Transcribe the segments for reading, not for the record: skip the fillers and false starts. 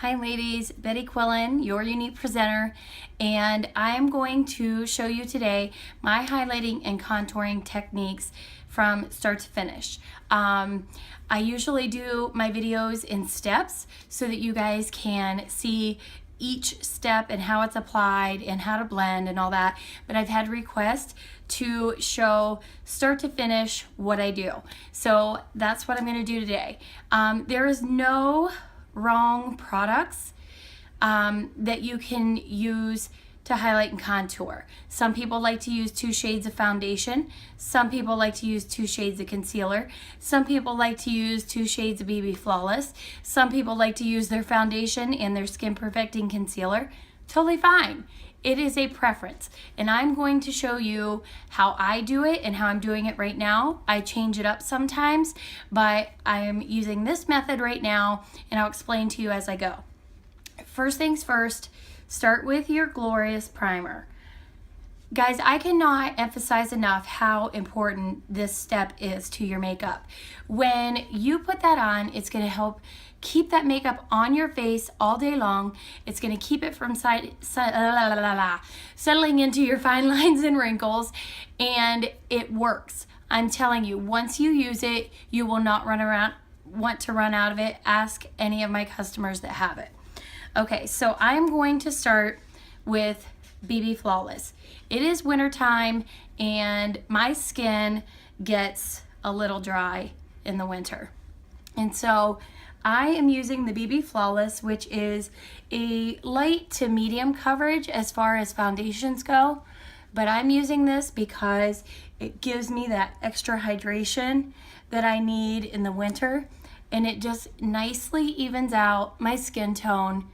Hi ladies, Betty Quillen, your unique presenter, and I'm going to show you today my highlighting and contouring techniques from start to finish. I usually do my videos in steps so that you guys can see each step and how it's applied and how to blend and all that, but I've had requests to show start to finish what I do. So that's what I'm going to do today. There is no wrong products that you can use to highlight and contour. Some people like to use 2 shades of foundation. Some people like to use 2 shades of concealer. Some people like to use 2 shades of BB Flawless. Some people like to use their foundation and their skin perfecting concealer. Totally fine. It is a preference, and I'm going to show you how I do it and how I'm doing it right now. I change it up sometimes, but I'm using this method right now, and I'll explain to you as I go. First things first, start with your glorious primer. Guys, I cannot emphasize enough how important this step is to your makeup. When you put that on, it's going to help keep that makeup on your face all day long. It's going to keep it from settling into your fine lines and wrinkles, and it works. I'm telling you, once you use it, you will not want to run out of it. Ask any of my customers that have it. Okay, so I'm going to start with BB Flawless. It is wintertime and my skin gets a little dry in the winter. And so I am using the BB Flawless, which is a light to medium coverage as far as foundations go. But I'm using this because it gives me that extra hydration that I need in the winter. And it just nicely evens out my skin tone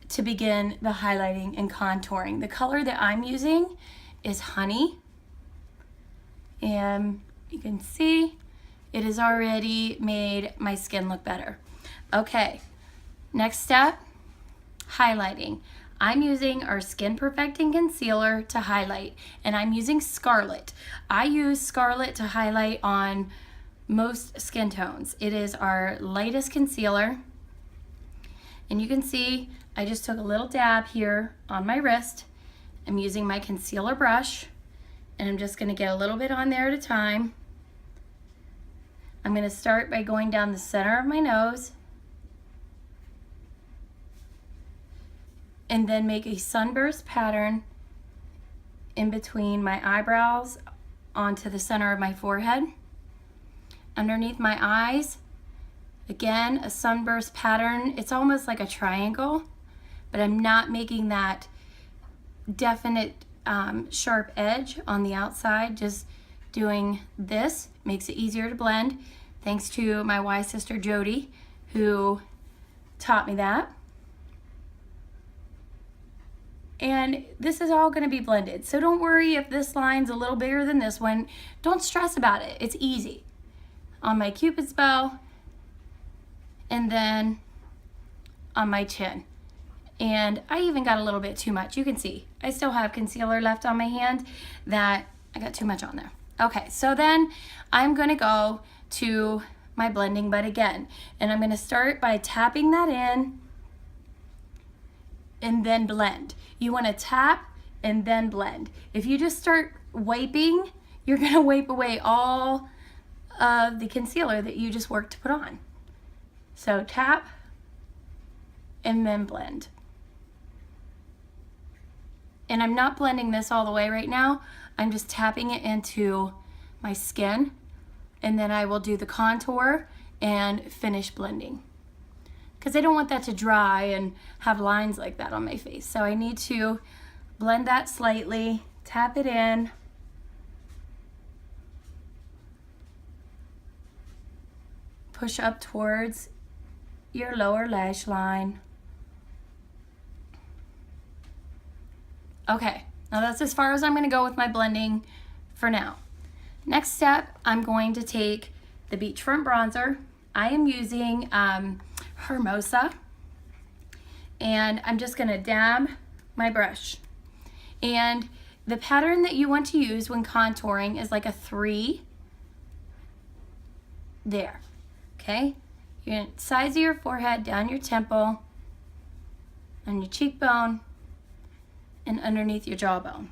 to begin the highlighting and contouring. The color that I'm using is Honey, and you can see it has already made my skin look better. Okay, next step, highlighting. I'm using our Skin Perfecting Concealer to highlight, and I'm using Scarlet. I use Scarlet to highlight on most skin tones. It is our lightest concealer, and you can see I just took a little dab here on my wrist. I'm using my concealer brush, and I'm just going to get a little bit on there at a time. I'm going to start by going down the center of my nose and then make a sunburst pattern in between my eyebrows onto the center of my forehead. Underneath my eyes, again, a sunburst pattern. It's almost like a triangle, but I'm not making that definite sharp edge on the outside. Just doing this makes it easier to blend, thanks to my wise sister Jody, who taught me that. And this is all going to be blended, so don't worry if this line's a little bigger than this one. Don't stress about it. It's easy. On my Cupid's bow, and then on my chin. And I even got a little bit too much. You can see I still have concealer left on my hand that I got too much on there. Okay, so then I'm going to go to my blending bud again, and I'm going to start by tapping that in and then blend. You want to tap and then blend. If you just start wiping, you're going to wipe away all of the concealer that you just worked to put on. So tap and then blend. And I'm not blending this all the way right now. I'm just tapping it into my skin, and then I will do the contour and finish blending, because I don't want that to dry and have lines like that on my face. So I need to blend that slightly, tap it in, push up towards your lower lash line. Okay, now that's as far as I'm going to go with my blending for now. Next step, I'm going to take the Beachfront bronzer. I am using Hermosa, and I'm just going to dab my brush. And the pattern that you want to use when contouring is like a 3 there. Okay, your sides of your forehead, down your temple, on your cheekbone, and underneath your jawbone.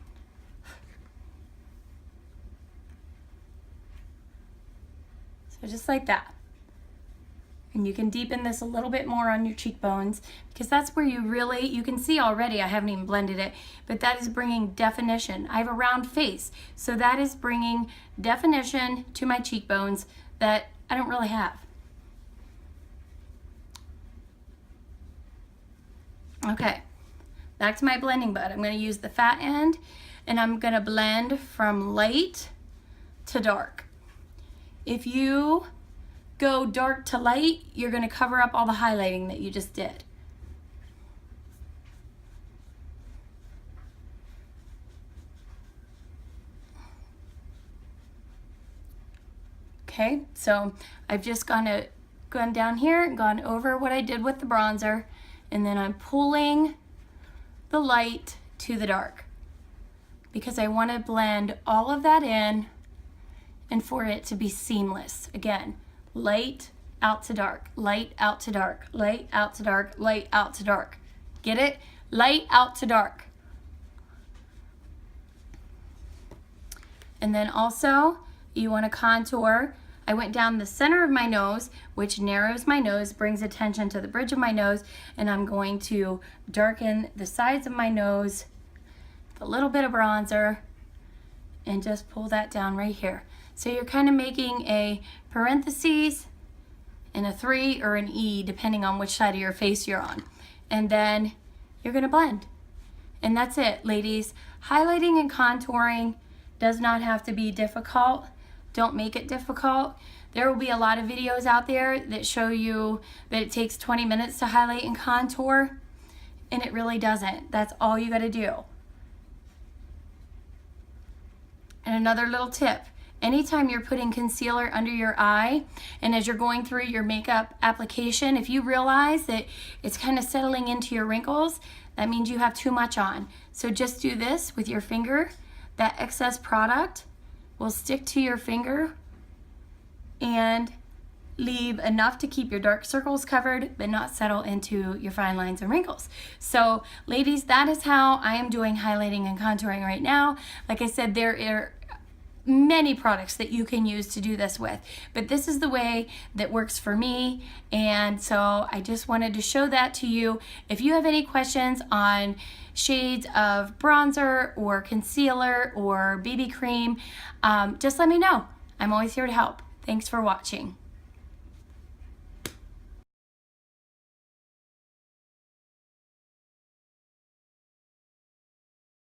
So just like that. And you can deepen this a little bit more on your cheekbones because that's where you can see already, I haven't even blended it, but that is bringing definition. I have a round face, so that is bringing definition to my cheekbones that I don't really have. Okay, back to my blending bud. I'm going to use the fat end and I'm going to blend from light to dark. If you go dark to light, you're going to cover up all the highlighting that you just did. Okay, so I've just gone down here and gone over what I did with the bronzer, and then I'm pulling the light to the dark because I want to blend all of that in and for it to be seamless. Again, light out to dark, light out to dark, light out to dark, light out to dark. Get it? Light out to dark. And then also you want to contour. I went down the center of my nose, which narrows my nose, brings attention to the bridge of my nose, and I'm going to darken the sides of my nose with a little bit of bronzer and just pull that down right here. So you're kind of making a parentheses and a 3 or an E depending on which side of your face you're on. And then you're going to blend. And that's it, ladies. Highlighting and contouring does not have to be difficult. Don't make it difficult. There will be a lot of videos out there that show you that it takes 20 minutes to highlight and contour, and it really doesn't. That's all you got to do. And another little tip, anytime you're putting concealer under your eye and as you're going through your makeup application, if you realize that it's kind of settling into your wrinkles, that means you have too much on. So just do this with your finger. That excess product will stick to your finger and leave enough to keep your dark circles covered but not settle into your fine lines and wrinkles. So ladies, that is how I am doing highlighting and contouring right now. Like I said, there are many products that you can use to do this with, but this is the way that works for me, and so I just wanted to show that to you. If you have any questions on shades of bronzer or concealer or BB cream, just let me know. I'm always here to help. Thanks for watching.